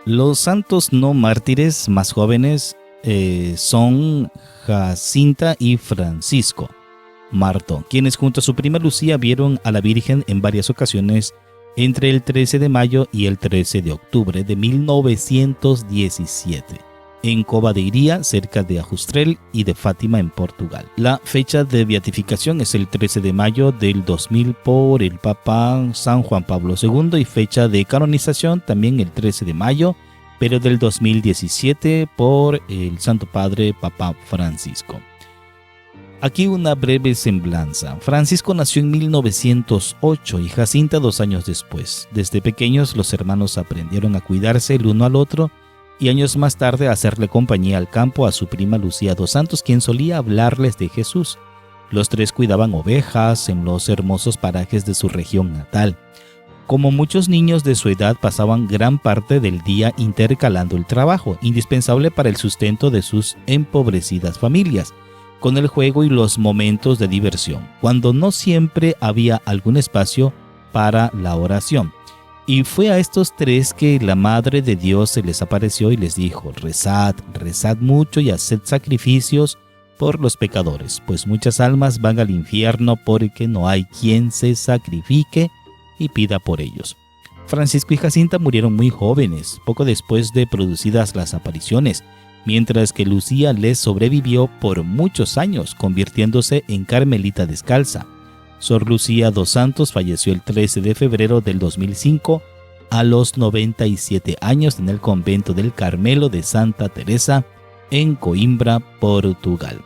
Los santos no mártires más jóvenes son Jacinta y Francisco Marto, quienes junto a su prima Lucía vieron a la Virgen en varias ocasiones entre el 13 de mayo y el 13 de octubre de 1917, en Cova de Iría, cerca de Ajustrel y de Fátima, en Portugal. La fecha de beatificación es el 13 de mayo del 2000 por el Papa San Juan Pablo II y fecha de canonización también el 13 de mayo, pero del 2017 por el Santo Padre Papa Francisco. Aquí una breve semblanza. Francisco nació en 1908 y Jacinta 2 años después. Desde pequeños los hermanos aprendieron a cuidarse el uno al otro y años más tarde a hacerle compañía al campo a su prima Lucía dos Santos, quien solía hablarles de Jesús. Los tres cuidaban ovejas en los hermosos parajes de su región natal. Como muchos niños de su edad, pasaban gran parte del día intercalando el trabajo, indispensable para el sustento de sus empobrecidas familias, con el juego y los momentos de diversión, cuando no siempre había algún espacio para la oración. Y fue a estos tres que la Madre de Dios se les apareció y les dijo: rezad, rezad mucho y haced sacrificios por los pecadores, pues muchas almas van al infierno porque no hay quien se sacrifique y pida por ellos. Francisco y Jacinta murieron muy jóvenes, poco después de producidas las apariciones, mientras que Lucía les sobrevivió por muchos años, convirtiéndose en carmelita descalza. Sor Lucía dos Santos falleció el 13 de febrero del 2005 a los 97 años en el convento del Carmelo de Santa Teresa en Coimbra, Portugal.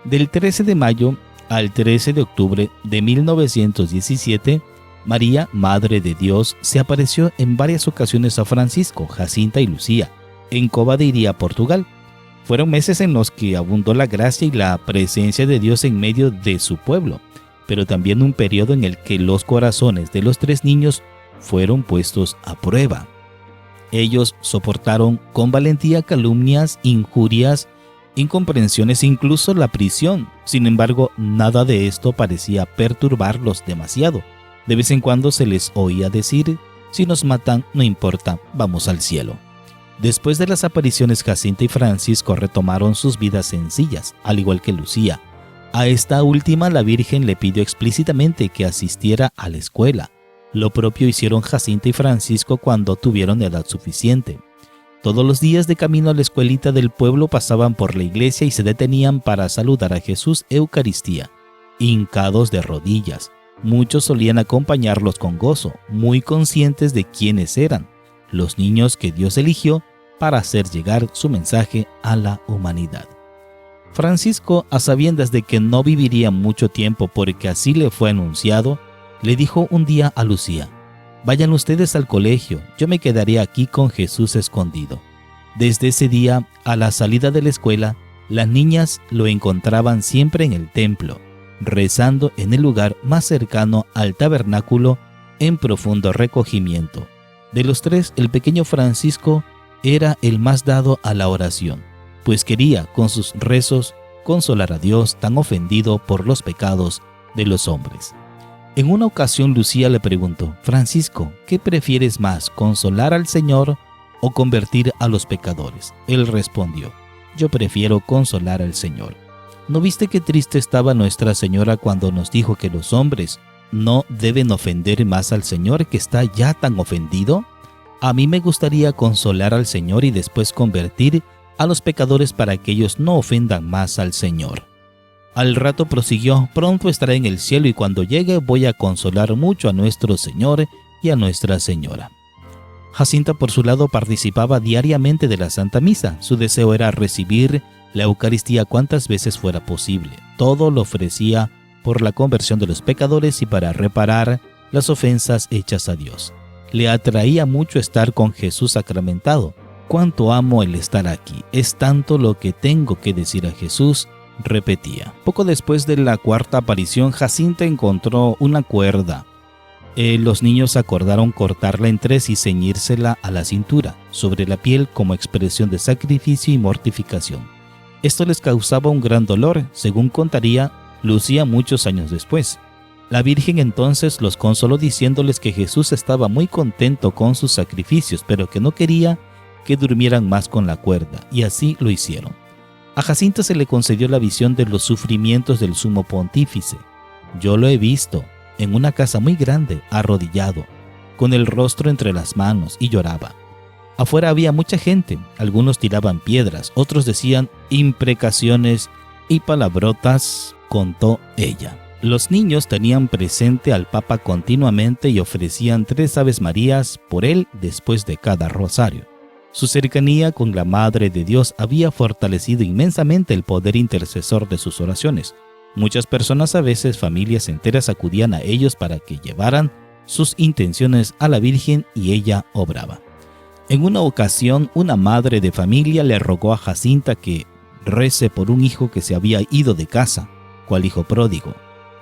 Del 13 de mayo al 13 de octubre de 1917, María, Madre de Dios, se apareció en varias ocasiones a Francisco, Jacinta y Lucía, en Cova de Iría, Portugal. Fueron meses en los que abundó la gracia y la presencia de Dios en medio de su pueblo, pero también un periodo en el que los corazones de los tres niños fueron puestos a prueba. Ellos soportaron con valentía calumnias, injurias, incomprensiones e incluso la prisión. Sin embargo, nada de esto parecía perturbarlos demasiado. De vez en cuando se les oía decir: si nos matan, no importa, vamos al cielo. Después de las apariciones, Jacinta y Francisco retomaron sus vidas sencillas, al igual que Lucía. A esta última la Virgen le pidió explícitamente que asistiera a la escuela. Lo propio hicieron Jacinta y Francisco cuando tuvieron edad suficiente. Todos los días de camino a la escuelita del pueblo pasaban por la iglesia y se detenían para saludar a Jesús Eucaristía, hincados de rodillas. Muchos solían acompañarlos con gozo, muy conscientes de quiénes eran, los niños que Dios eligió para hacer llegar su mensaje a la humanidad. Francisco, a sabiendas de que no viviría mucho tiempo porque así le fue anunciado, le dijo un día a Lucía: vayan ustedes al colegio, yo me quedaré aquí con Jesús escondido. Desde ese día, a la salida de la escuela, las niñas lo encontraban siempre en el templo, rezando en el lugar más cercano al tabernáculo en profundo recogimiento. De los tres, el pequeño Francisco era el más dado a la oración, pues quería con sus rezos consolar a Dios tan ofendido por los pecados de los hombres. En una ocasión Lucía le preguntó: Francisco, ¿qué prefieres más, consolar al Señor o convertir a los pecadores? Él respondió: yo prefiero consolar al Señor. ¿No viste qué triste estaba Nuestra Señora cuando nos dijo que los hombres no deben ofender más al Señor, que está ya tan ofendido? A mí me gustaría consolar al Señor y después convertir a los pecadores para que ellos no ofendan más al Señor. Al rato prosiguió: pronto estaré en el cielo y cuando llegue voy a consolar mucho a nuestro Señor y a Nuestra Señora. Jacinta, por su lado, participaba diariamente de la Santa Misa. Su deseo era recibir la Eucaristía cuantas veces fuera posible. Todo lo ofrecía por la conversión de los pecadores y para reparar las ofensas hechas a Dios. Le atraía mucho estar con Jesús sacramentado. «Cuánto amo el estar aquí, es tanto lo que tengo que decir a Jesús», repetía. Poco después de la cuarta aparición, Jacinta encontró una cuerda. Los niños acordaron cortarla en tres y ceñírsela a la cintura, sobre la piel, como expresión de sacrificio y mortificación. Esto les causaba un gran dolor, según contaría Lucía muchos años después. La Virgen entonces los consoló diciéndoles que Jesús estaba muy contento con sus sacrificios, pero que no quería que durmieran más con la cuerda, y así lo hicieron. A Jacinta se le concedió la visión de los sufrimientos del sumo pontífice. Yo lo he visto en una casa muy grande, arrodillado, con el rostro entre las manos, y lloraba. Afuera había mucha gente, algunos tiraban piedras, otros decían imprecaciones y palabrotas, contó ella. Los niños tenían presente al Papa continuamente y ofrecían 3 Aves Marías por él después de cada rosario. Su cercanía con la Madre de Dios había fortalecido inmensamente el poder intercesor de sus oraciones. Muchas personas, a veces familias enteras, acudían a ellos para que llevaran sus intenciones a la Virgen y ella obraba. En una ocasión, una madre de familia le rogó a Jacinta que rece por un hijo que se había ido de casa, cual hijo pródigo.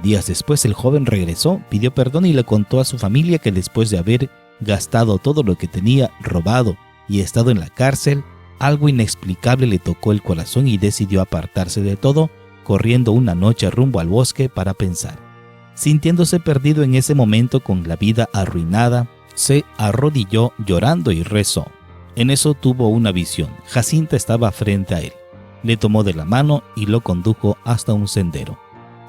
Días después el joven regresó, pidió perdón y le contó a su familia que después de haber gastado todo lo que tenía, robado y estado en la cárcel, algo inexplicable le tocó el corazón y decidió apartarse de todo, corriendo una noche rumbo al bosque para pensar. Sintiéndose perdido en ese momento con la vida arruinada, se arrodilló llorando y rezó. En eso tuvo una visión. Jacinta estaba frente a él. Le tomó de la mano y lo condujo hasta un sendero.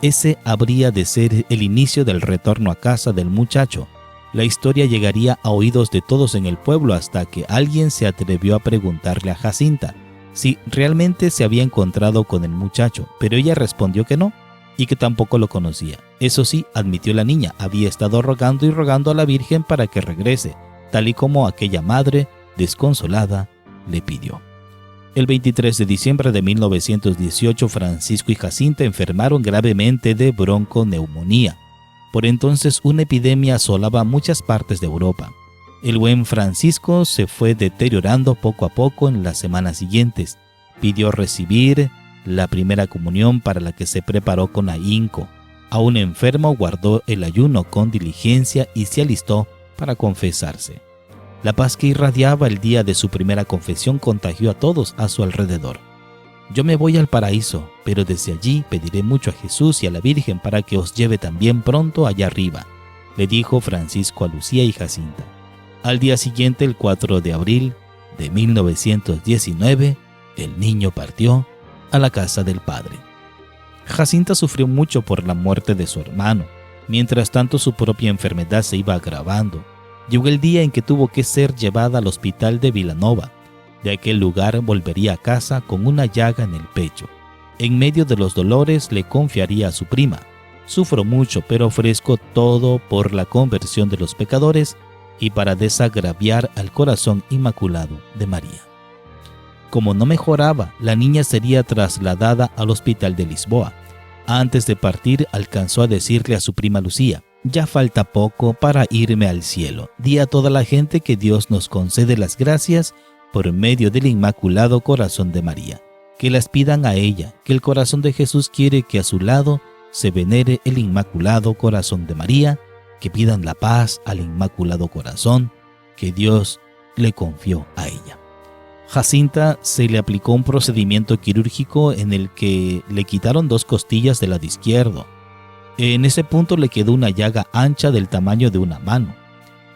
Ese habría de ser el inicio del retorno a casa del muchacho. La historia llegaría a oídos de todos en el pueblo hasta que alguien se atrevió a preguntarle a Jacinta si realmente se había encontrado con el muchacho, pero ella respondió que no y que tampoco lo conocía. Eso sí, admitió la niña, había estado rogando y rogando a la Virgen para que regrese, tal y como aquella madre, desconsolada, le pidió. El 23 de diciembre de 1918, Francisco y Jacinta enfermaron gravemente de bronconeumonía. Por entonces, una epidemia asolaba muchas partes de Europa. El buen Francisco se fue deteriorando poco a poco en las semanas siguientes. Pidió recibir la primera comunión, para la que se preparó con ahínco. Aún enfermo, guardó el ayuno con diligencia y se alistó para confesarse. La paz que irradiaba el día de su primera confesión contagió a todos a su alrededor. Yo me voy al paraíso, pero desde allí pediré mucho a Jesús y a la Virgen para que os lleve también pronto allá arriba, le dijo Francisco a Lucía y Jacinta. Al día siguiente, el 4 de abril de 1919, el niño partió a la casa del padre. Jacinta sufrió mucho por la muerte de su hermano. Mientras tanto, su propia enfermedad se iba agravando. Llegó el día en que tuvo que ser llevada al hospital de Vilanova. De aquel lugar volvería a casa con una llaga en el pecho. En medio de los dolores le confiaría a su prima: sufro mucho, pero ofrezco todo por la conversión de los pecadores y para desagraviar al corazón inmaculado de María. Como no mejoraba, la niña sería trasladada al hospital de Lisboa. Antes de partir, alcanzó a decirle a su prima Lucía: ya falta poco para irme al cielo. Di a toda la gente que Dios nos concede las gracias por medio del Inmaculado Corazón de María. Que las pidan a ella, que el corazón de Jesús quiere que a su lado se venere el Inmaculado Corazón de María, que pidan la paz al Inmaculado Corazón que Dios le confió a ella. Jacinta se le aplicó un procedimiento quirúrgico en el que le quitaron 2 costillas del lado izquierdo. En ese punto le quedó una llaga ancha del tamaño de una mano.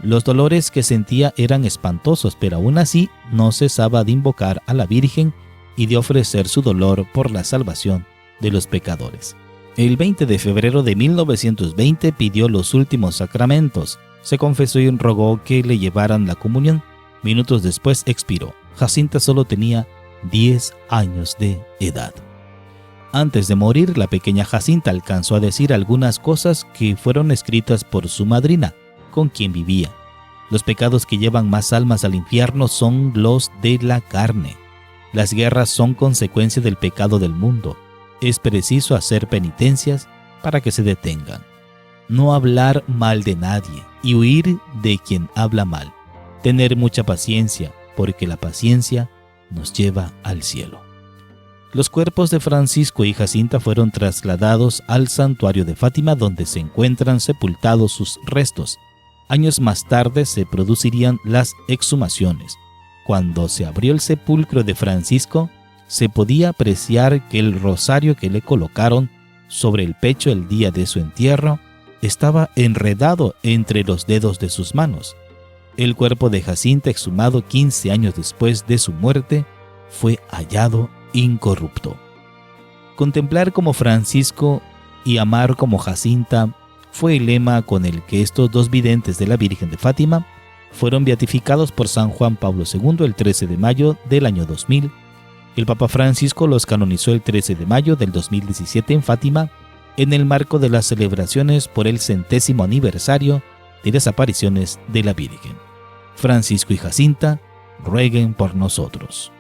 Los dolores que sentía eran espantosos, pero aún así no cesaba de invocar a la Virgen y de ofrecer su dolor por la salvación de los pecadores. El 20 de febrero de 1920 pidió los últimos sacramentos, se confesó y rogó que le llevaran la comunión. Minutos después expiró. Jacinta solo tenía 10 años de edad. Antes de morir, la pequeña Jacinta alcanzó a decir algunas cosas que fueron escritas por su madrina, con quien vivía. Los pecados que llevan más almas al infierno son los de la carne. Las guerras son consecuencia del pecado del mundo. Es preciso hacer penitencias para que se detengan. No hablar mal de nadie y huir de quien habla mal. Tener mucha paciencia, porque la paciencia nos lleva al cielo. Los cuerpos de Francisco y Jacinta fueron trasladados al santuario de Fátima, donde se encuentran sepultados sus restos. Años más tarde se producirían las exhumaciones. Cuando se abrió el sepulcro de Francisco, se podía apreciar que el rosario que le colocaron sobre el pecho el día de su entierro estaba enredado entre los dedos de sus manos. El cuerpo de Jacinta, exhumado 15 años después de su muerte, fue hallado incorrupto. Contemplar como Francisco y amar como Jacinta fue el lema con el que estos dos videntes de la Virgen de Fátima fueron beatificados por San Juan Pablo II el 13 de mayo del año 2000. El Papa Francisco los canonizó el 13 de mayo del 2017 en Fátima, en el marco de las celebraciones por el 100º aniversario de las apariciones de la Virgen. Francisco y Jacinta, rueguen por nosotros.